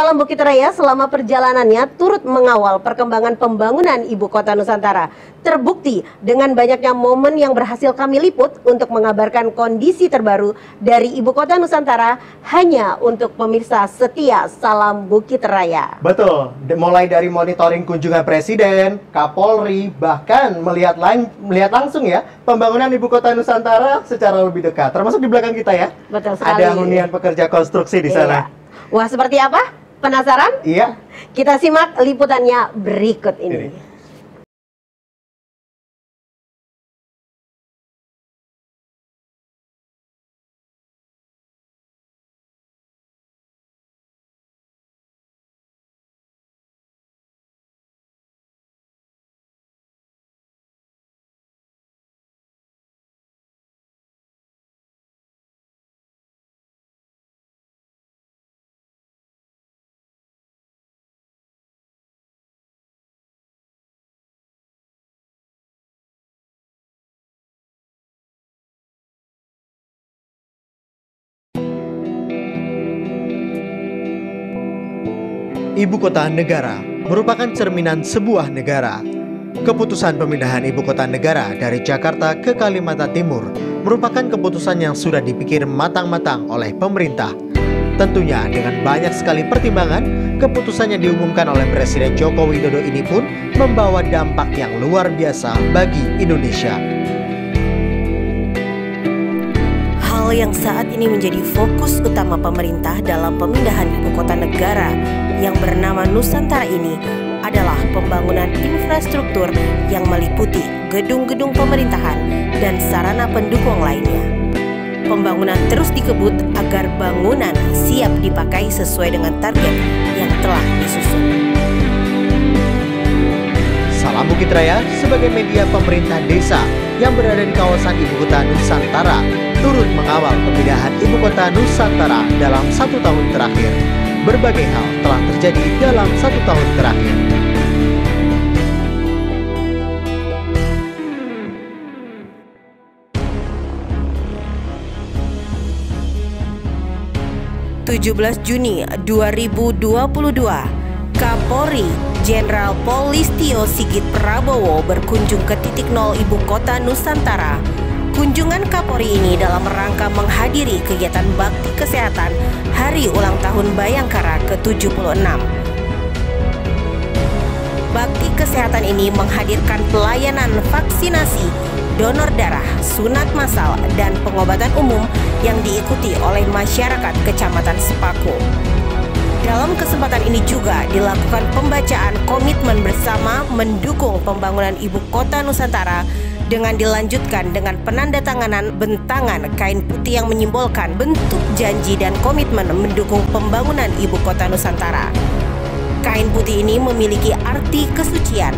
Salam Bukit Raya selama perjalanannya turut mengawal perkembangan pembangunan Ibu Kota Nusantara. Terbukti dengan banyaknya momen yang berhasil kami liput untuk mengabarkan kondisi terbaru dari Ibu Kota Nusantara hanya untuk pemirsa setia Salam Bukit Raya. Betul, mulai dari monitoring kunjungan Presiden, Kapolri, bahkan melihat langsung ya pembangunan Ibu Kota Nusantara secara lebih dekat. Termasuk di belakang kita ya. Betul sekali. Ada hunian pekerja konstruksi di sana. Wah, seperti apa? Penasaran? Iya. Kita simak liputannya berikut ini. 'Ibu Kota Negara' merupakan cerminan sebuah negara. Keputusan pemindahan Ibu Kota Negara dari Jakarta ke Kalimantan Timur merupakan keputusan yang sudah dipikir matang-matang oleh pemerintah. Tentunya dengan banyak sekali pertimbangan, keputusan yang diumumkan oleh Presiden Joko Widodo ini pun membawa dampak yang luar biasa bagi Indonesia. Hal yang saat ini menjadi fokus utama pemerintah dalam pemindahan Ibu Kota Negara yang bernama Nusantara ini adalah pembangunan infrastruktur yang meliputi gedung-gedung pemerintahan dan sarana pendukung lainnya. Pembangunan terus dikebut agar bangunan siap dipakai sesuai dengan target yang telah disusun. Salam Bukit Raya sebagai media pemerintah desa yang berada di kawasan Ibu Kota Nusantara turut mengawal pemindahan Ibu Kota Nusantara dalam 1 tahun terakhir. Berbagai hal telah terjadi dalam 1 tahun terakhir. Juni 2022, Kapolri Jenderal Polistio Sigit Prabowo berkunjung ke titik nol Ibu Kota Nusantara. Kunjungan Kapolri ini dalam rangka menghadiri kegiatan bakti kesehatan Hari Ulang Tahun Bayangkara ke-76. Bakti kesehatan ini menghadirkan pelayanan vaksinasi, donor darah, sunat massal, dan pengobatan umum yang diikuti oleh masyarakat Kecamatan Sepaku. Dalam kesempatan ini juga dilakukan pembacaan komitmen bersama mendukung pembangunan Ibu Kota Nusantara dengan dilanjutkan dengan penandatanganan bentangan kain putih yang menyimbolkan bentuk janji dan komitmen mendukung pembangunan Ibu Kota Nusantara. Kain putih ini memiliki arti kesucian.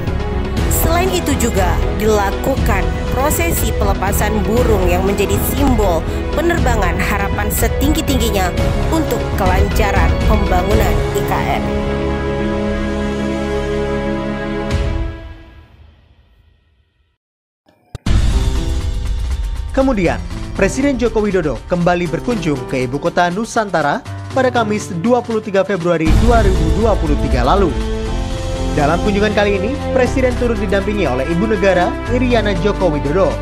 Selain itu juga dilakukan prosesi pelepasan burung yang menjadi simbol penerbangan harapan setinggi-tingginya untuk kelancaran pembangunan IKN. Kemudian, Presiden Joko Widodo kembali berkunjung ke Ibu Kota Nusantara pada Kamis 23 Februari 2023 lalu. Dalam kunjungan kali ini, Presiden turut didampingi oleh Ibu Negara Iriana Joko Widodo.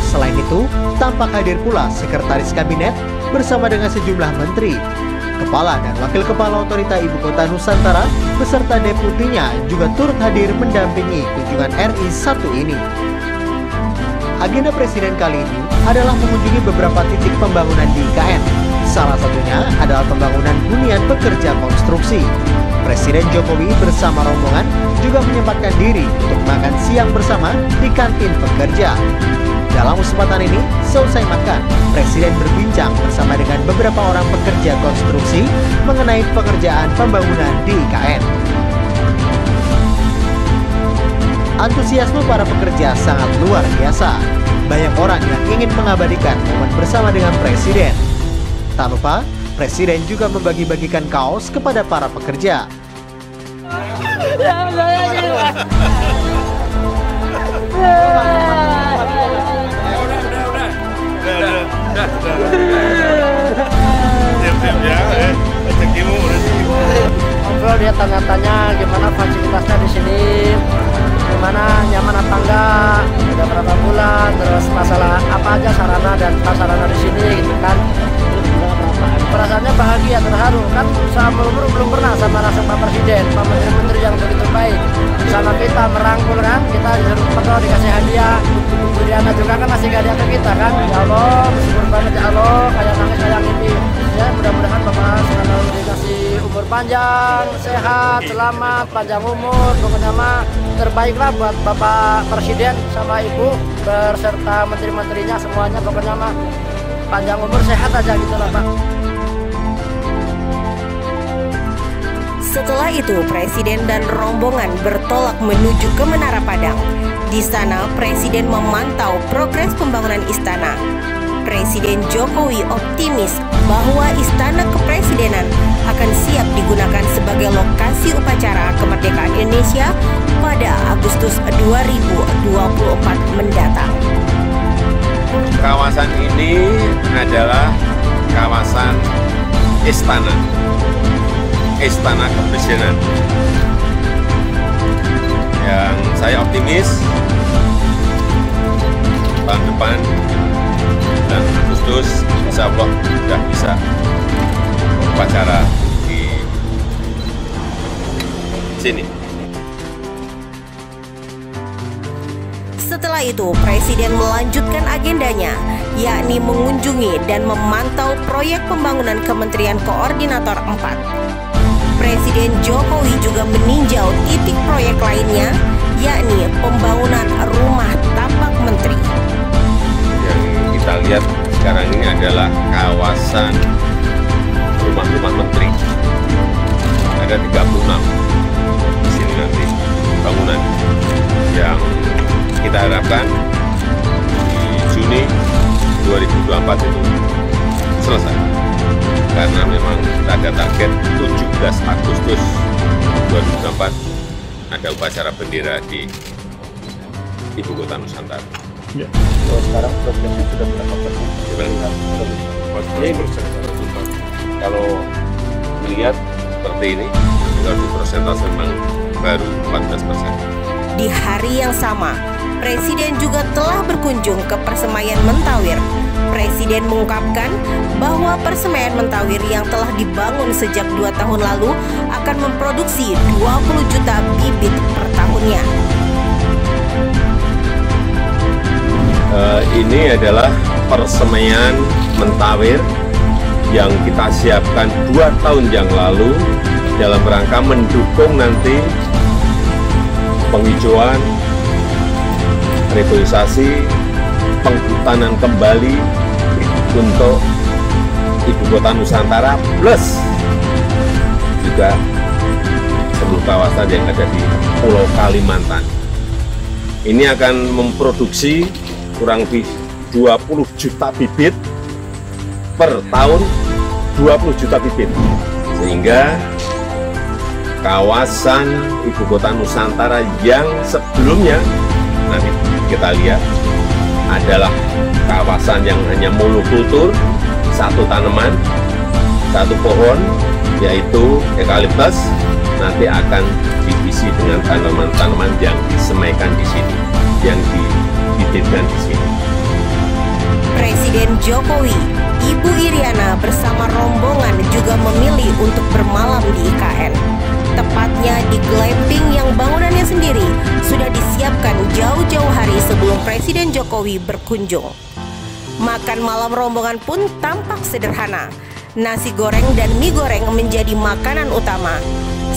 Selain itu, tampak hadir pula Sekretaris Kabinet bersama dengan sejumlah menteri, Kepala dan Wakil Kepala Otorita Ibu Kota Nusantara beserta deputinya juga turut hadir mendampingi kunjungan RI 1 ini. Agenda Presiden kali ini adalah mengunjungi beberapa titik pembangunan di IKN. Salah satunya adalah pembangunan hunian pekerja konstruksi. Presiden Jokowi bersama rombongan juga menyempatkan diri untuk makan siang bersama di kantin pekerja. Dalam kesempatan ini, selesai makan, Presiden berbincang bersama dengan beberapa orang pekerja konstruksi mengenai pekerjaan pembangunan di IKN. Antusiasme para pekerja sangat luar biasa. Banyak orang yang ingin mengabadikan momen bersama dengan Presiden. Tak lupa, Presiden juga membagi-bagikan kaos kepada para pekerja. Siap-siap ya, rezekimu. ngobrol, dia tanya-tanya gimana fasilitasnya di sini, gimana nyaman apa enggak, udah berapa bulan, terus masalah apa aja sarana dan prasarana di sini gitu kan. Perasaannya bahagia, terharu kan, sama umur belum pernah sama langsung Pak Presiden, Pak Menteri-Menteri yang begitu baik sama kita, merangkul kan, kita disuruh foto, dikasih hadiah. Bu Iriana juga kan ngasih hadiah ke kita kan. Ya Allah, bersyukur banget ya Allah, kayak nangis kayak ini. Ya mudah-mudahan Bapak selalu dikasih umur panjang, sehat, selamat, panjang umur, pokoknya mah terbaiklah buat Bapak Presiden sama Ibu berserta menteri-menterinya semuanya, pokoknya mah panjang umur, sehat aja gitu lah Pak. Setelah itu, Presiden dan rombongan bertolak menuju ke Menara Padang. Di sana, Presiden memantau progres pembangunan istana. Presiden Jokowi optimis bahwa Istana Kepresidenan akan siap digunakan sebagai lokasi upacara kemerdekaan Indonesia pada Agustus 2024 mendatang. Kawasan ini adalah kawasan istana Kepresidenan yang saya optimis tahun depan dan Agustus insya Allah sudah bisa upacara di sini. Setelah itu, Presiden melanjutkan agendanya, yakni mengunjungi dan memantau proyek pembangunan Kementerian Koordinator 4. Presiden Jokowi juga meninjau titik proyek lainnya, yakni pembangunan rumah tapak menteri. Yang kita lihat sekarang ini adalah kawasan rumah-rumah menteri. Ada 36 di sini nanti bangunan yang kita harapkan di Juni 2024 itu selesai. Karena memang ada target 17 Agustus 2024 ada upacara bendera di Ibu Kota Nusantara. Ya. Kalau sekarang programnya sudah berapa persen? Kalau melihat seperti ini, kalau di persentase memang baru 14%. Di hari yang sama, Presiden juga telah berkunjung ke Persemaian Mentawir. Presiden mengungkapkan bahwa Persemaian Mentawir yang telah dibangun sejak 2 tahun lalu akan memproduksi 20 juta bibit per tahunnya. Ini adalah Persemaian Mentawir yang kita siapkan 2 tahun yang lalu dalam rangka mendukung nanti penghijauan, reboisasi, penghutanan kembali untuk Ibu Kota Nusantara plus juga seluruh kawasan yang ada di Pulau Kalimantan. Ini akan memproduksi kurang lebih 20 juta bibit per tahun, 20 juta bibit, sehingga kawasan Ibu Kota Nusantara yang sebelumnya nanti kita lihat adalah kawasan yang hanya monokultur, satu tanaman, satu pohon, yaitu eukaliptus, nanti akan diisi dengan tanaman-tanaman yang disemaikan di sini, yang dibibitkan di sini. Presiden Jokowi, Ibu Iriana bersama rombongan juga memilih untuk bermalam di IKN. Tepatnya di glamping yang bangunannya sendiri sudah disiapkan jauh-jauh hari sebelum Presiden Jokowi berkunjung. Makan malam rombongan pun tampak sederhana. Nasi goreng dan mie goreng menjadi makanan utama,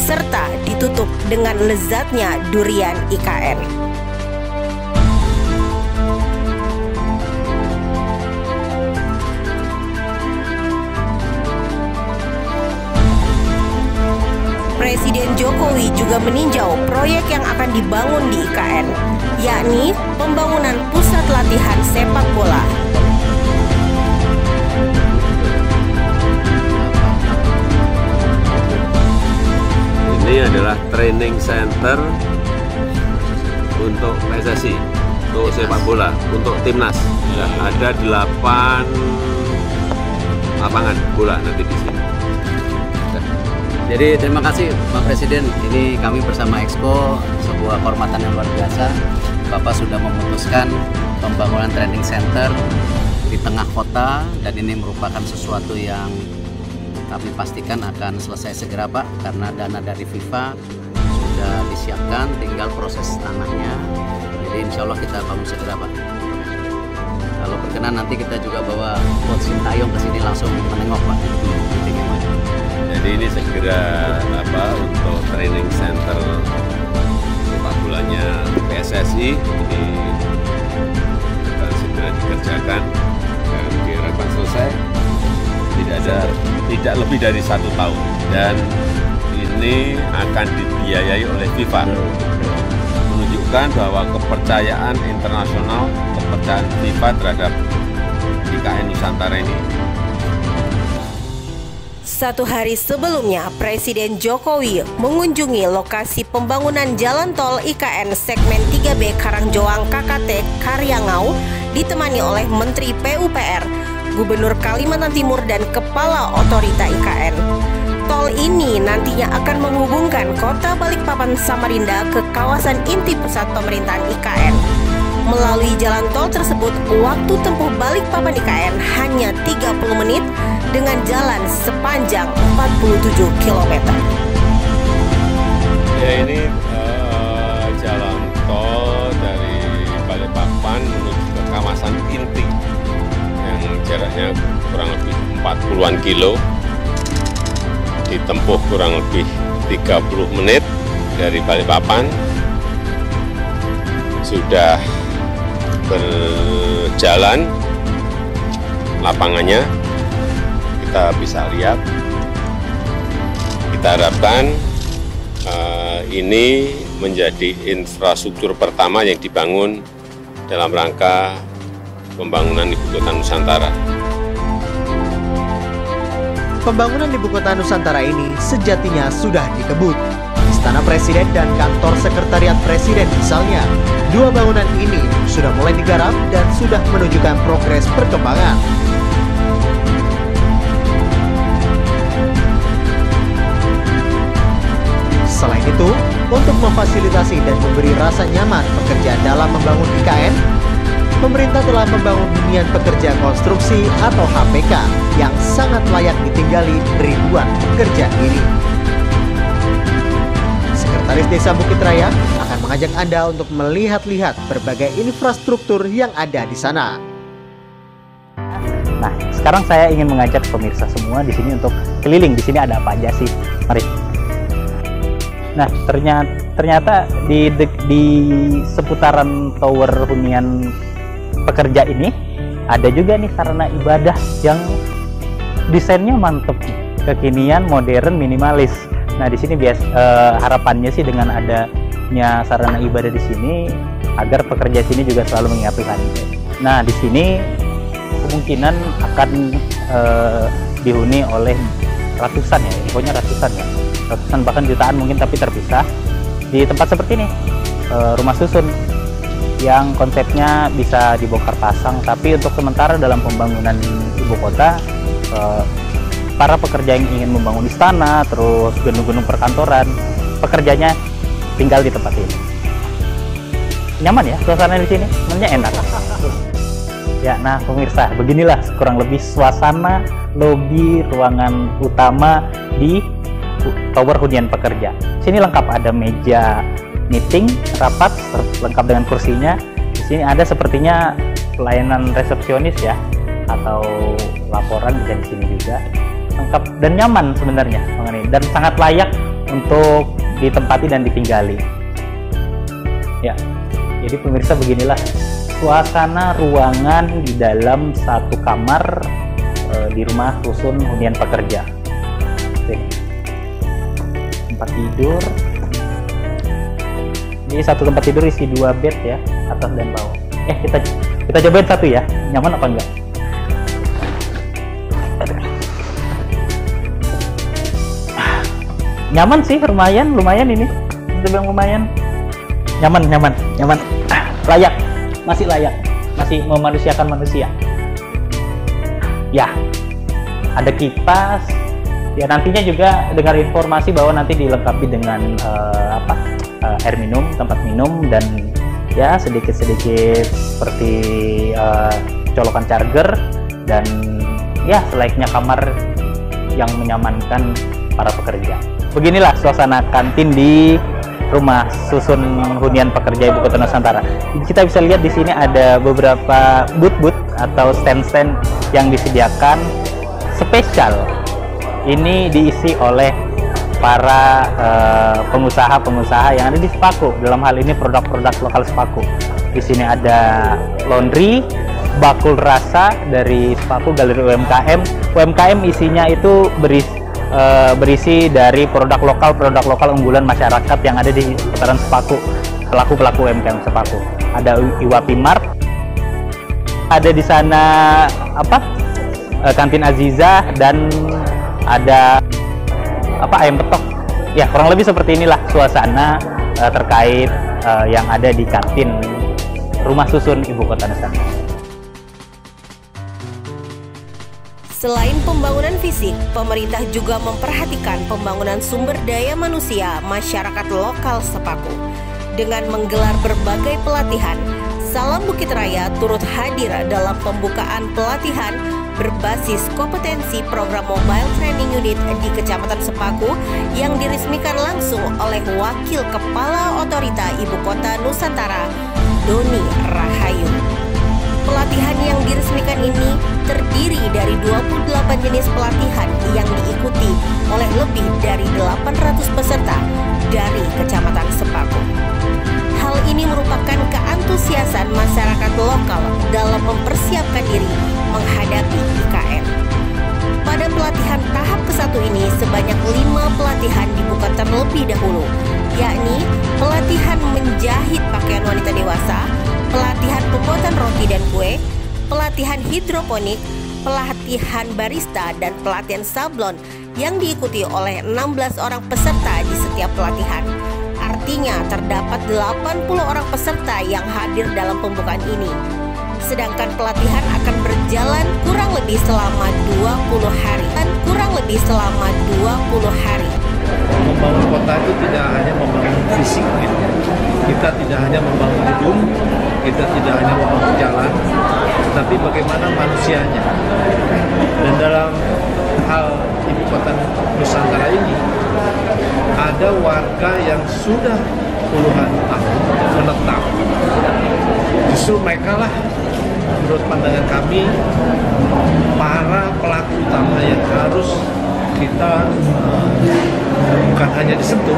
serta ditutup dengan lezatnya durian IKN. Presiden Jokowi juga meninjau proyek yang akan dibangun di IKN, yakni pembangunan pusat latihan sepak bola. Ini adalah training center untuk PSSI, untuk sepak bola, untuk timnas. Ada 8 lapangan bola nanti di sini. Jadi terima kasih Pak Presiden, ini kami bersama Expo, sebuah kehormatan yang luar biasa. Bapak sudah memutuskan pembangunan training center di tengah kota, dan ini merupakan sesuatu yang kami pastikan akan selesai segera Pak, karena dana dari FIFA sudah disiapkan, tinggal proses tanahnya. Jadi insya Allah kita bangun segera Pak. Kalau berkenan nanti kita juga bawa Coach Sintayong ke sini langsung menengok Pak. Jadi ini segera untuk training center sepak bolanya PSSI ini akan segera dikerjakan dan diharapkan selesai tidak lebih dari 1 tahun, dan ini akan dibiayai oleh FIFA, menunjukkan bahwa kepercayaan internasional, kepercayaan FIFA terhadap IKN Nusantara ini. Satu hari sebelumnya, Presiden Jokowi mengunjungi lokasi pembangunan jalan tol IKN segmen 3B Karangjoang KKT Karyangau, ditemani oleh Menteri PUPR, Gubernur Kalimantan Timur, dan Kepala Otorita IKN. Tol ini nantinya akan menghubungkan kota Balikpapan Samarinda ke kawasan inti pusat pemerintahan IKN. Melalui jalan tol tersebut, waktu tempuh Balikpapan IKN hanya 30 menit dengan jalan sepanjang 47 km. Ya, ini jalan tol dari Balikpapan menuju ke kawasan inti yang jaraknya kurang lebih 40-an kilo, ditempuh kurang lebih 30 menit dari Balikpapan. Sudah berjalan lapangannya, kita bisa lihat. Kita harapkan ini menjadi infrastruktur pertama yang dibangun dalam rangka pembangunan Ibu Kota Nusantara. Pembangunan Ibu Kota Nusantara ini sejatinya sudah dikebut. Istana Presiden dan Kantor Sekretariat Presiden misalnya, dua bangunan ini sudah mulai digarap dan sudah menunjukkan progres perkembangan. Selain itu, untuk memfasilitasi dan memberi rasa nyaman pekerja dalam membangun IKN, pemerintah telah membangun hunian pekerja konstruksi atau HPK yang sangat layak ditinggali ribuan pekerja ini. Sekretaris Desa Bukit Raya akan mengajak Anda untuk melihat-lihat berbagai infrastruktur yang ada di sana. Nah, sekarang saya ingin mengajak pemirsa semua di sini untuk keliling. Di sini ada apa aja sih? Mari. Nah, ternyata di seputaran tower hunian pekerja ini ada juga nih sarana ibadah yang desainnya mantep, kekinian, modern, minimalis. Nah, di sini harapannya sih dengan adanya sarana ibadah di sini agar pekerja sini juga selalu mengingat Tuhan. Nah, di sini kemungkinan akan dihuni oleh ratusan ya, infonya ratusan ya, ratusan bahkan jutaan mungkin, tapi terpisah di tempat seperti ini, rumah susun yang konsepnya bisa dibongkar pasang. Tapi untuk sementara dalam pembangunan ibu kota, para pekerja yang ingin membangun istana, terus gedung-gedung perkantoran, pekerjanya tinggal di tempat ini. Nyaman ya suasana di sini, sebenarnya enak. Ya, nah pemirsa, beginilah kurang lebih suasana lobi ruangan utama di tower hunian pekerja. Sini lengkap, ada meja meeting, rapat, lengkap dengan kursinya. Di sini ada sepertinya pelayanan resepsionis ya, atau laporan bisa di sini juga. Lengkap dan nyaman sebenarnya mengenai, dan sangat layak untuk ditempati dan ditinggali. Ya, jadi pemirsa, beginilah suasana ruangan di dalam satu kamar di rumah susun hunian pekerja. Sini. Tempat tidur. Ini satu tempat tidur isi 2 bed ya, atas dan bawah. Kita cobain satu ya, nyaman apa enggak? Nyaman sih, lumayan ini. Kita bilang lumayan. Nyaman. Layak, masih layak, masih memanusiakan manusia. Ya, ada kipas, Ya nantinya juga dengar informasi bahwa nanti dilengkapi dengan air minum, tempat minum, dan ya sedikit-sedikit seperti colokan charger dan ya selayaknya kamar yang menyamankan para pekerja. Beginilah suasana kantin di Rumah Susun Hunian Pekerja Ibu Kota Nusantara. Kita bisa lihat di sini ada beberapa booth-booth atau stand-stand yang disediakan spesial. Ini diisi oleh para pengusaha-pengusaha yang ada di Sepaku. Dalam hal ini produk-produk lokal Sepaku. Di sini ada laundry, bakul rasa dari Sepaku, galeri UMKM. UMKM isinya itu berisi dari produk lokal unggulan masyarakat yang ada di seputaran Sepaku, pelaku-pelaku UMKM Sepaku. Ada Iwapi Mart, ada di sana kantin Aziza, dan ada ayam petok. Ya, kurang lebih seperti inilah suasana terkait yang ada di kantin Rumah Susun Ibu Kota Nusantara. Selain pembangunan fisik, pemerintah juga memperhatikan pembangunan sumber daya manusia masyarakat lokal Sepaku. Dengan menggelar berbagai pelatihan, Salam Bukit Raya turut hadir dalam pembukaan pelatihan berbasis kompetensi program Mobile Training Unit di Kecamatan Sepaku yang diresmikan langsung oleh Wakil Kepala Otorita Ibu Kota Nusantara, Doni Rahayu. Pelatihan yang diresmikan ini terdiri dari 28 jenis pelatihan yang diikuti oleh lebih dari 800 peserta dari Kecamatan Sepaku. Hal ini merupakan keantusiasan masyarakat lokal dalam mempersiapkan diri menghadapi IKN. Pada pelatihan tahap ke-1 ini sebanyak 5 pelatihan dibuka terlebih dahulu, yakni pelatihan menjahit pakaian wanita dewasa, pelatihan pembuatan roti dan kue, pelatihan hidroponik, pelatihan barista, dan pelatihan sablon yang diikuti oleh 16 orang peserta di setiap pelatihan. Artinya terdapat 80 orang peserta yang hadir dalam pembukaan ini. Sedangkan pelatihan akan berjalan kurang lebih selama 20 hari. Membangun kota itu tidak hanya membangun fisik, gitu. Kita tidak hanya membangun gedung, kita tidak hanya membangun jalan, tapi bagaimana manusianya. Dan dalam hal Ibu Kota Nusantara ini, ada warga yang sudah puluhan tahun menetap. Justru mereka lah, menurut pandangan kami, para pelaku utama yang harus kita bukan hanya disentuh,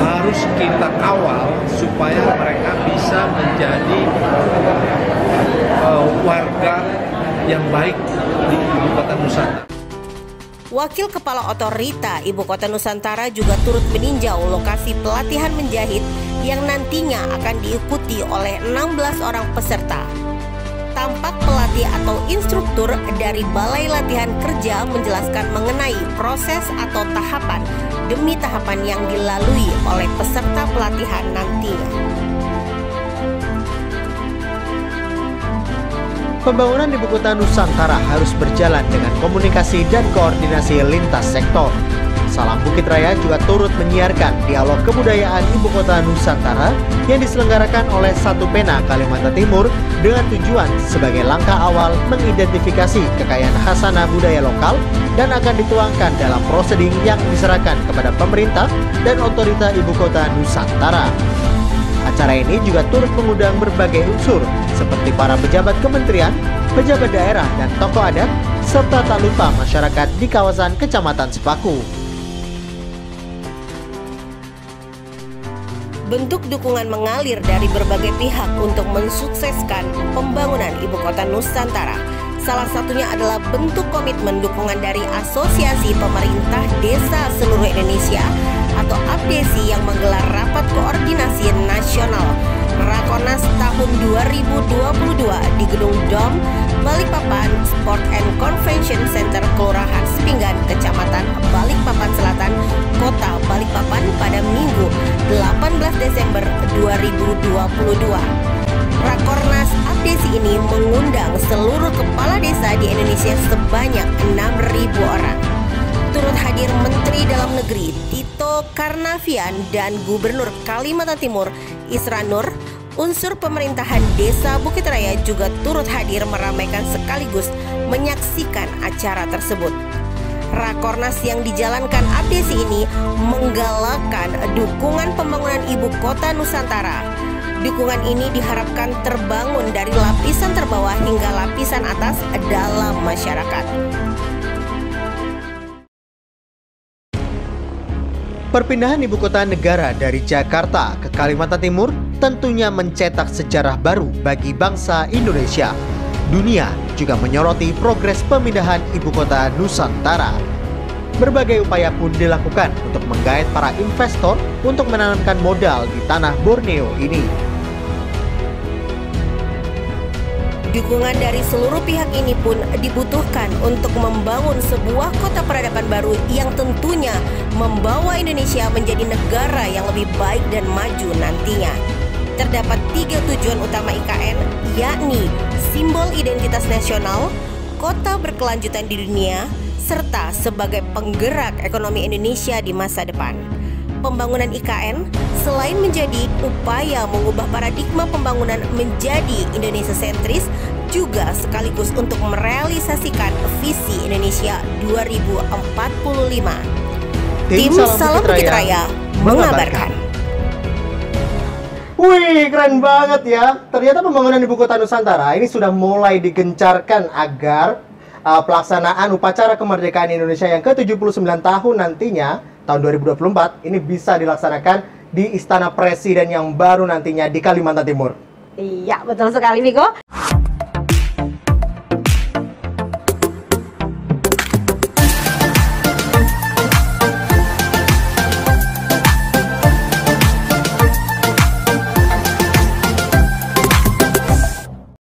harus kita kawal supaya mereka bisa menjadi warga yang baik di Ibu Kota Nusantara. Wakil Kepala Otorita Ibu Kota Nusantara juga turut meninjau lokasi pelatihan menjahit yang nantinya akan diikuti oleh 16 orang peserta. Tampak pelatih atau instruktur dari Balai Latihan Kerja menjelaskan mengenai proses atau tahapan demi tahapan yang dilalui oleh peserta pelatihan nantinya. Pembangunan Ibu Kota Nusantara harus berjalan dengan komunikasi dan koordinasi lintas sektor. Salam Bukit Raya juga turut menyiarkan dialog kebudayaan Ibu Kota Nusantara yang diselenggarakan oleh Satu Pena Kalimantan Timur dengan tujuan sebagai langkah awal mengidentifikasi kekayaan khasanah budaya lokal dan akan dituangkan dalam proseding yang diserahkan kepada pemerintah dan otorita Ibu Kota Nusantara. Acara ini juga turut mengundang berbagai unsur seperti para pejabat kementerian, pejabat daerah, dan tokoh adat, serta tak lupa masyarakat di kawasan Kecamatan Sepaku. Bentuk dukungan mengalir dari berbagai pihak untuk mensukseskan pembangunan Ibu Kota Nusantara. Salah satunya adalah bentuk komitmen dukungan dari Asosiasi Pemerintah Desa Seluruh Indonesia atau APDESI yang menggelar rapat koordinasi nasional Rakornas tahun 2022 di Gedung DOM Balikpapan Sport and Convention Center Kelurahan Sepinggan, Kecamatan Balikpapan Selatan, Kota Balikpapan pada Minggu 18 Desember 2022. Rakornas APDESI ini mengundang seluruh kepala desa di Indonesia sebanyak 6.000 orang. turut hadir Menteri Dalam Negeri Tito Karnavian dan Gubernur Kalimantan Timur Isra Nur. Unsur pemerintahan Desa Bukit Raya juga turut hadir meramaikan sekaligus menyaksikan acara tersebut. Rakornas yang dijalankan Abdesi ini menggalakkan dukungan pembangunan ibu kota Nusantara. Dukungan ini diharapkan terbangun dari lapisan terbawah hingga lapisan atas dalam masyarakat. Perpindahan ibu kota negara dari Jakarta ke Kalimantan Timur tentunya mencetak sejarah baru bagi bangsa Indonesia. Dunia juga menyoroti progres pemindahan ibu kota Nusantara. Berbagai upaya pun dilakukan untuk menggait para investor untuk menanamkan modal di tanah Borneo ini. Dukungan dari seluruh pihak ini pun dibutuhkan untuk membangun sebuah kota peradaban baru yang tentunya membawa Indonesia menjadi negara yang lebih baik dan maju nantinya. Terdapat 3 tujuan utama IKN, yakni simbol identitas nasional, kota berkelanjutan di dunia, serta sebagai penggerak ekonomi Indonesia di masa depan. Pembangunan IKN selain menjadi upaya mengubah paradigma pembangunan menjadi Indonesia sentris, juga sekaligus untuk merealisasikan visi Indonesia 2045. Tim Salam Bukit Raya mengabarkan. Wih, keren banget ya. Ternyata pembangunan ibu kota Nusantara ini sudah mulai digencarkan agar pelaksanaan upacara kemerdekaan Indonesia yang ke-79 tahun nantinya, tahun 2024, ini bisa dilaksanakan di Istana Presiden yang baru nantinya di Kalimantan Timur. Iya, betul sekali Viko.